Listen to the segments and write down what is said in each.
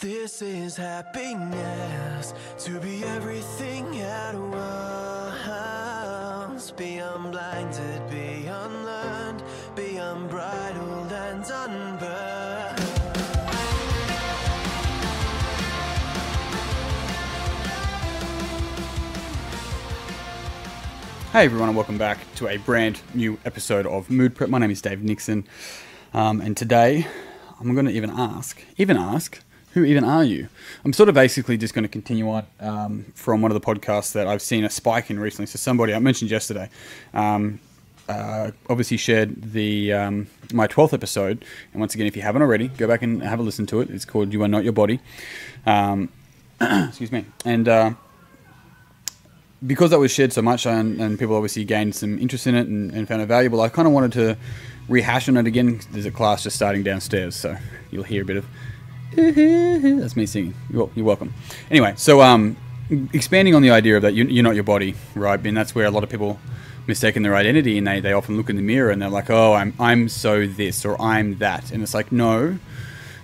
This is happiness, to be everything at once. Be unblinded, be unlearned, be unbridled and unburned. Hey everyone, and welcome back to a brand new episode of Mood Prep. My name is Dave Nixon, and today I'm going to even ask, who even are you? I'm sort of basically just going to continue on from one of the podcasts that I've seen a spike in recently. So somebody I mentioned yesterday obviously shared the my 12th episode, and once again, if you haven't already, go back and have a listen to it. It's called "You Are Not Your Body." Excuse me, and because that was shared so much and people obviously gained some interest in it and found it valuable, I kind of wanted to rehash on it again. There's a class just starting downstairs, so you'll hear a bit of that's me singing. You're welcome. Anyway, so expanding on the idea of that you're not your body, right? And that's where a lot of people mistaken their identity, and they often look in the mirror and they're like, oh, I'm so this or I'm that. And it's like, no,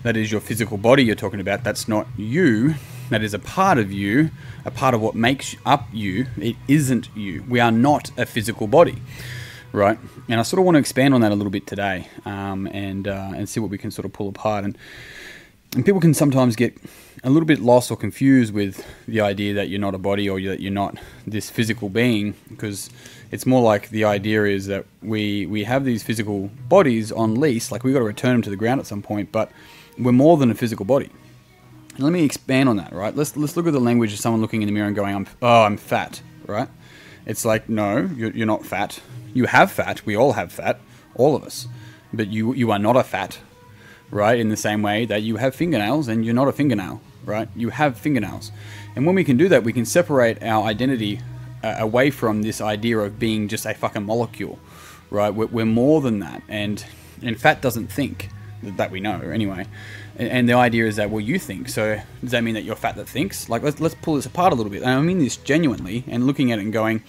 that is your physical body you're talking about. That's not you. That is a part of you, a part of what makes up you. It isn't you. We are not a physical body, right? And I sort of want to expand on that a little bit today, and see what we can sort of pull apart. And people can sometimes get a little bit lost or confused with the idea that you're not a body or that you're not this physical being, because it's more like the idea is that we have these physical bodies on lease, like we've got to return them to the ground at some point, but we're more than a physical body. Let me expand on that, right? Let's look at the language of someone looking in the mirror and going, I'm fat, right? It's like, no, you're not fat. You have fat. We all have fat, all of us. But you are not a fat, right? In the same way that you have fingernails and you're not a fingernail, right? You have fingernails. And when we can do that, we can separate our identity away from this idea of being just a fucking molecule, right? We're more than that. And fat doesn't think, that we know anyway. And the idea is that, well, you think. So does that mean that you're fat that thinks? Like, let's pull this apart a little bit. And I mean this genuinely, and looking at it and going,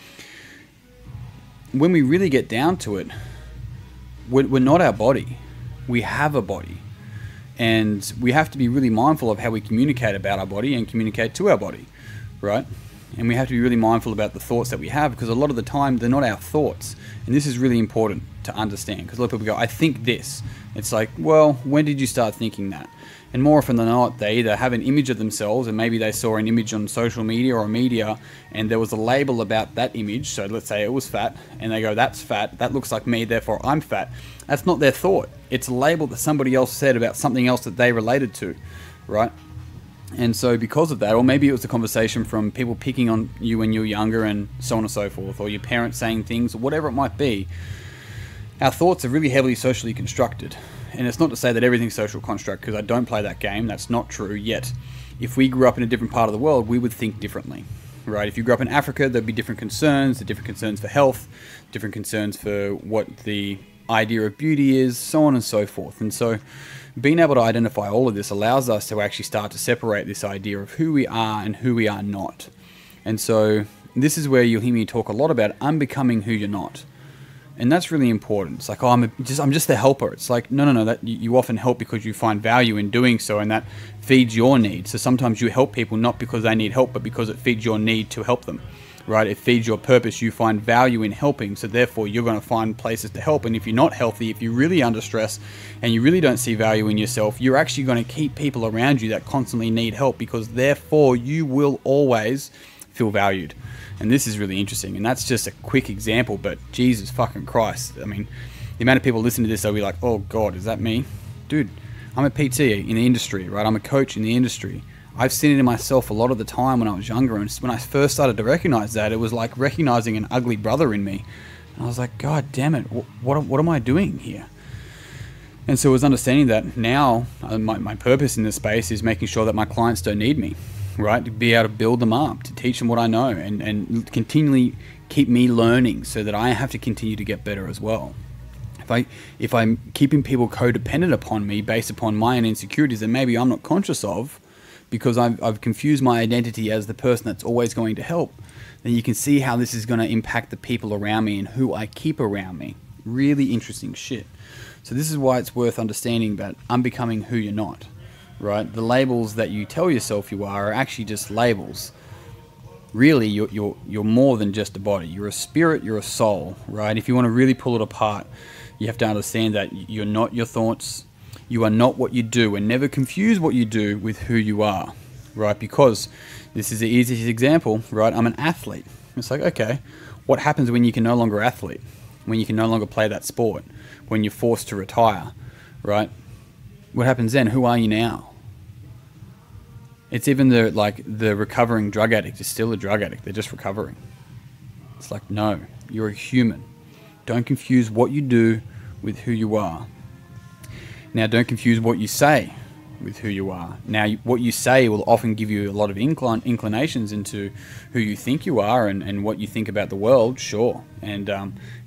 when we really get down to it, we're not our body. We have a body. And we have to be really mindful of how we communicate about our body and communicate to our body, right? And we have to be really mindful about the thoughts that we have, because a lot of the time they're not our thoughts. And this is really important to understand, because a lot of people go, I think this. It's like, well, when did you start thinking that? And more often than not, they either have an image of themselves, and maybe they saw an image on social media or media, and there was a label about that image. So let's say it was fat, and they go, that's fat, that looks like me, therefore I'm fat. That's not their thought. It's a label that somebody else said about something else that they related to, right? And so because of that, or maybe it was a conversation from people picking on you when you were younger and so on and so forth, or your parents saying things, or whatever it might be, our thoughts are really heavily socially constructed. And it's not to say that everything's social construct, because I don't play that game. That's not true. Yet, if we grew up in a different part of the world, we would think differently, right? If you grew up in Africa, there'd be different concerns for health, different concerns for what the idea of beauty is, so on and so forth. And so being able to identify all of this allows us to actually start to separate this idea of who we are and who we are not. And so this is where you'll hear me talk a lot about unbecoming who you're not. And that's really important. It's like, oh, I'm just the helper. It's like, no. That you often help because you find value in doing so, and that feeds your needs. So sometimes you help people not because they need help, but because it feeds your need to help them, right? It feeds your purpose. You find value in helping, so therefore you're going to find places to help. And if you're not healthy, if you're really under stress, and you really don't see value in yourself, you're actually going to keep people around you that constantly need help, because therefore you will always feel valued. And this is really interesting, and that's just a quick example, but Jesus fucking Christ. I mean, the amount of people listening to this, they'll be like, oh God, is that me? Dude, I'm a PT in the industry, right? I'm a coach in the industry. I've seen it in myself a lot of the time when I was younger, and when I first started to recognize that, it was like recognizing an ugly brother in me. And I was like, God damn it, what am I doing here? And so it was understanding that now my purpose in this space is making sure that my clients don't need me, right? To be able to build them up, to teach them what I know, and continually keep me learning so that I have to continue to get better as well. If I'm keeping people codependent upon me based upon my own insecurities that maybe I'm not conscious of, because I've confused my identity as the person that's always going to help, then you can see how this is going to impact the people around me and who I keep around me. Really interesting shit. So this is why it's worth understanding that unbecoming who you're not. right? The labels that you tell yourself you are actually just labels. Really, you're more than just a body. You're a spirit, you're a soul, right? If you want to really pull it apart, you have to understand that you're not your thoughts, you are not what you do, and never confuse what you do with who you are, right? Because this is the easiest example, right? I'm an athlete. It's like, okay, what happens when you can no longer athlete? When you can no longer play that sport? When you're forced to retire, right? What happens then? Who are you now? It's even the recovering drug addict is still a drug addict. They're just recovering. It's like, no, you're a human. Don't confuse what you do with who you are. Now, don't confuse what you say with who you are. Now, what you say will often give you a lot of inclinations into who you think you are and what you think about the world, sure. And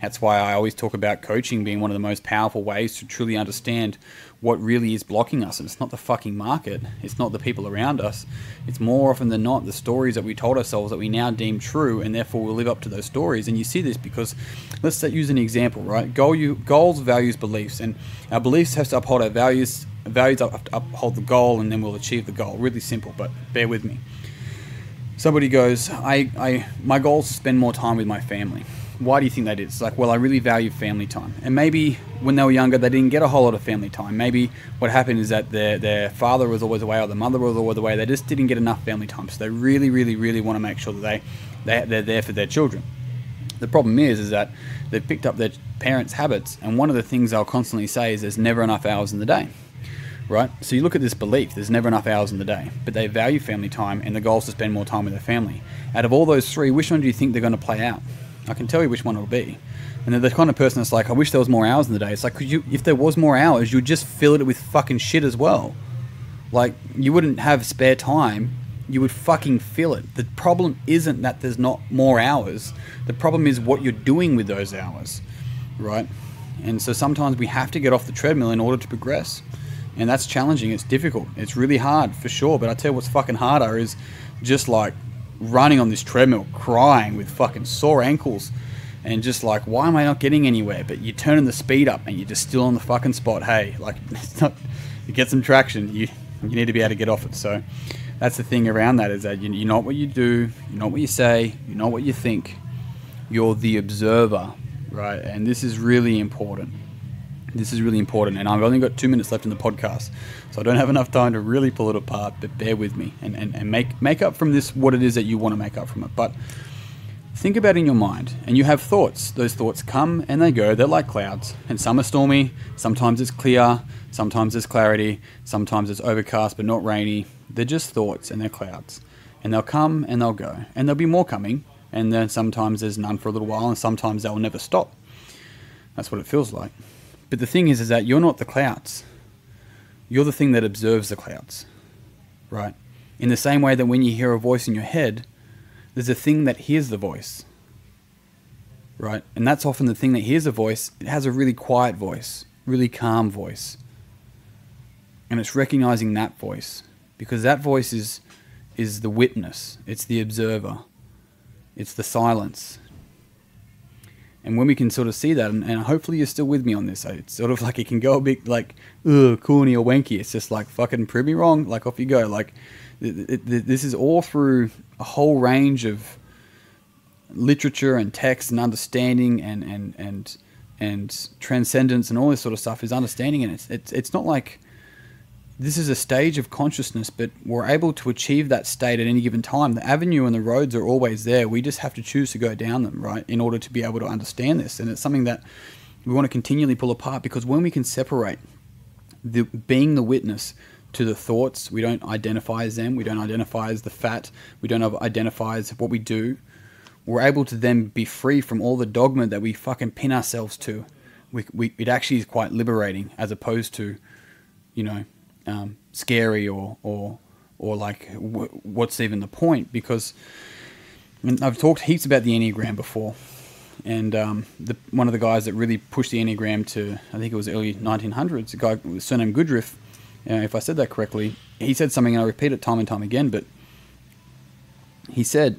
that's why I always talk about coaching being one of the most powerful ways to truly understand what really is blocking us. And it's not the fucking market. It's not the people around us. It's more often than not the stories that we told ourselves that we now deem true, and therefore we'll live up to those stories. And you see this because, let's use an example, right? Goals, values, beliefs. And our beliefs have to uphold our values. Values have to uphold the goal, and then we'll achieve the goal. Really simple, but bear with me. Somebody goes, my goal is to spend more time with my family. Why do you think that is? It's like, well, I really value family time. And maybe when they were younger, they didn't get a whole lot of family time. Maybe what happened is that their father was always away or their mother was always away. They just didn't get enough family time. So they really, really, really want to make sure that they're there for their children. The problem is that they've picked up their parents' habits. And one of the things they'll constantly say is there's never enough hours in the day. Right? So you look at this belief, there's never enough hours in the day, but they value family time and the goal is to spend more time with their family. Out of all those three, which one do you think they're going to play out? I can tell you which one it'll be. And they're the kind of person that's like, I wish there was more hours in the day. It's like, if there was more hours, you'd just fill it with fucking shit as well. Like, you wouldn't have spare time, you would fucking fill it. The problem isn't that there's not more hours. The problem is what you're doing with those hours, right? And so sometimes we have to get off the treadmill in order to progress. And that's challenging, it's difficult, it's really hard for sure, but I tell you what's fucking harder is just like running on this treadmill, crying with fucking sore ankles, and just like, why am I not getting anywhere? But you're turning the speed up and you're just still on the fucking spot. Hey, like, it's not, you get some traction, you need to be able to get off it. So that's the thing around that, is that you're not what you do, you're not what you say, you're not what you think, you're the observer, right? And this is really important. This is really important, and I've only got 2 minutes left in the podcast, so I don't have enough time to really pull it apart, but bear with me and make up from this what it is that you want to make up from it. But think about it in your mind, and you have thoughts. Those thoughts come and they go. They're like clouds, and some are stormy, sometimes it's clear, sometimes there's clarity, sometimes it's overcast but not rainy. They're just thoughts and they're clouds, and they'll come and they'll go, and there'll be more coming, and then sometimes there's none for a little while, and sometimes they'll never stop. That's what it feels like. But the thing is that you're not the clouds. You're the thing that observes the clouds, right? In the same way that when you hear a voice in your head, there's a thing that hears the voice, right? And that's often the thing that hears a voice. It has a really quiet voice, really calm voice. And it's recognizing that voice, because that voice is the witness. It's the observer. It's the silence. And when we can sort of see that, and hopefully you're still with me on this, it's sort of like it can go a bit like, corny or wanky. It's just like, fucking prove me wrong, like off you go. Like, this is all through a whole range of literature and text and understanding and transcendence and all this sort of stuff is understanding. And it's not like this is a stage of consciousness, but we're able to achieve that state at any given time. The avenue and the roads are always there. We just have to choose to go down them, right, in order to be able to understand this. And it's something that we want to continually pull apart, because when we can separate being the witness to the thoughts, we don't identify as them, we don't identify as the fat, we don't identify as what we do, we're able to then be free from all the dogma that we fucking pin ourselves to. It actually is quite liberating, as opposed to, scary or like what's even the point? Because I've talked heaps about the Enneagram before, and one of the guys that really pushed the Enneagram to, I think it was early 1900s, a guy with the surname Goodriff, if I said that correctly, he said something, and I repeat it time and time again, but he said,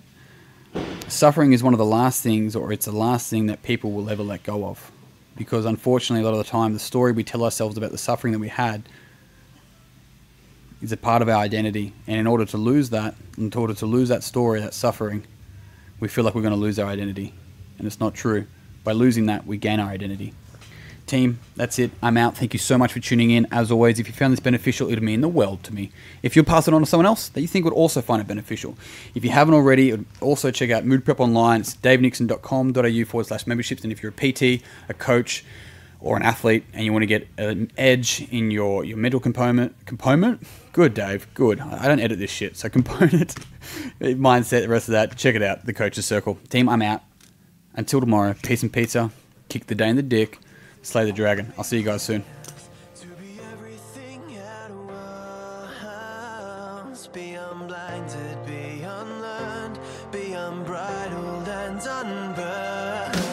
suffering is one of the last things, or it's the last thing that people will ever let go of. Because unfortunately, a lot of the time, the story we tell ourselves about the suffering that we had is a part of our identity. And in order to lose that, in order to lose that story, that suffering, we feel like we're going to lose our identity. And it's not true. By losing that, we gain our identity. Team, that's it. I'm out. Thank you so much for tuning in. As always, if you found this beneficial, it would mean the world to me. If you'll pass it on to someone else that you think would also find it beneficial. If you haven't already, also check out Mood Prep online. It's davenixon.com.au/memberships. And if you're a PT, a coach, or an athlete, and you want to get an edge in your mental component? Good, Dave. Good. I don't edit this shit. So component, mindset, the rest of that, check it out. The Coach's Circle. Team, I'm out. Until tomorrow, peace and pizza. Kick the day in the dick. Slay the dragon. I'll see you guys soon. To be everything at once, be unblinded, be unlearned, be unbridled and unburned.